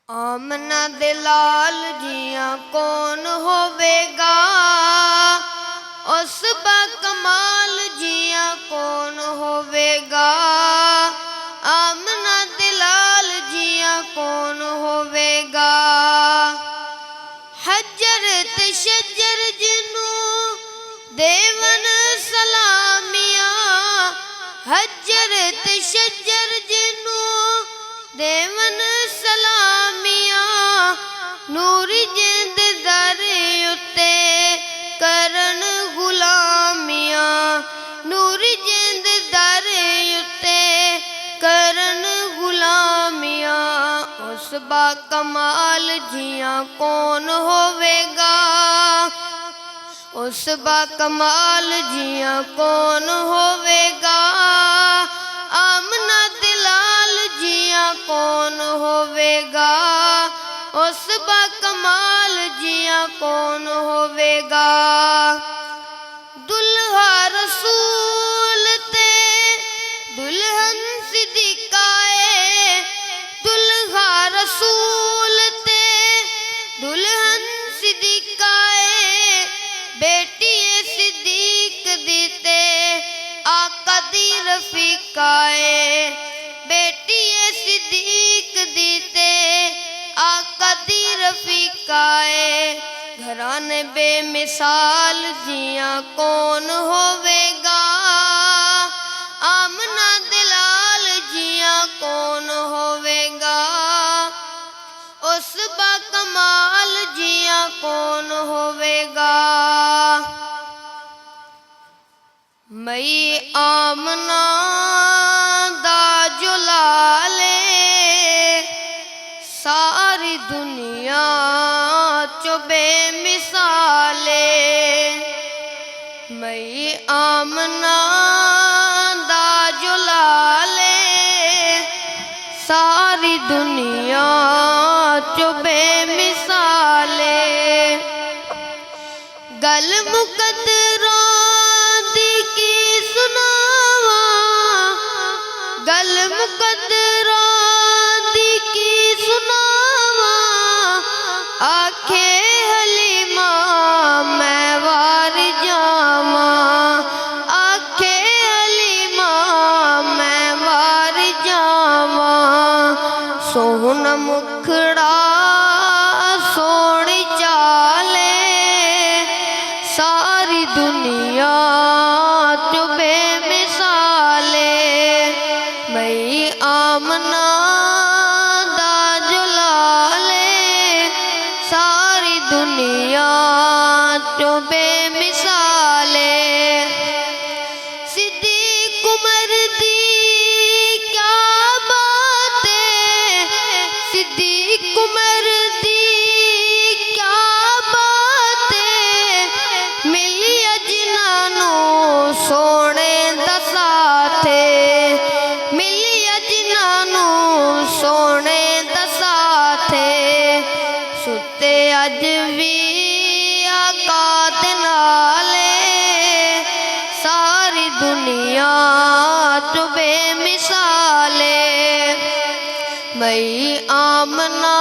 आमना दे लाल जिया कौन होवेगा, उस बा कमाल जिया कौन होवेगा। आमना दे लाल जिया कौन होवेगा। हजर ते शजर जिनू देवन सलामिया, हजर ते शजर जिनू देवन सलामिया। नूरी जिंद दर उत्ते करन गुलामिया, नूरी जिंद दर उत्ते करन गुलामिया। उस बा कमाल जिया कौन होवेगा, उस बा कमाल जिया कौन होवेगा। आमना दे लाल जिया कौन होवेगा, उस बा कमाल जिया कौन होवेगा। दुल्हा रसूल ते दुल्हन सिद्दीक़ाए, दुल्हा रसूल ते दुल्हन सिद्दीक़ाए। बेटी सिद्दीक दीते आका दी रफीकाए, बेटी सिद्दीक दीते आका दी रफीकाए। घराने बेमिसाल जिया कौन होवेगा, आमना दे लाल जिया कौन होवेगा। उस बा कमाल जिया कौन होवेगा। मई आमना दा जो लाले, सारी दुनिया चो बेमिसाले। मई आमना दा जो लाले, सारी दुनिया चो बेमिसाले। गल मुकद्दरों दी की सुनावा, गल मुकद्दरों दी की सुनावा। आखे हलीमा मैं वार जावा, आखे हलीमा मैं वार जावा। सोहना मुखड़ा सोहनी चाले, सारी दुनिया चो बेमिसाले। मई आमना दा जो लाले, सारी दुनिया चो बेमिसाले। सिद्दीक उमर दी क्या बात है, सिद्दीक उमर दी क्या बात है। मिलिया जिन्हानू सोने दा साथ, मिलिया जिन्हानू सोने दा साथ। सुते अज भी आका दे नाले, सारी दुनिया चो बेमिसाले। मई आमना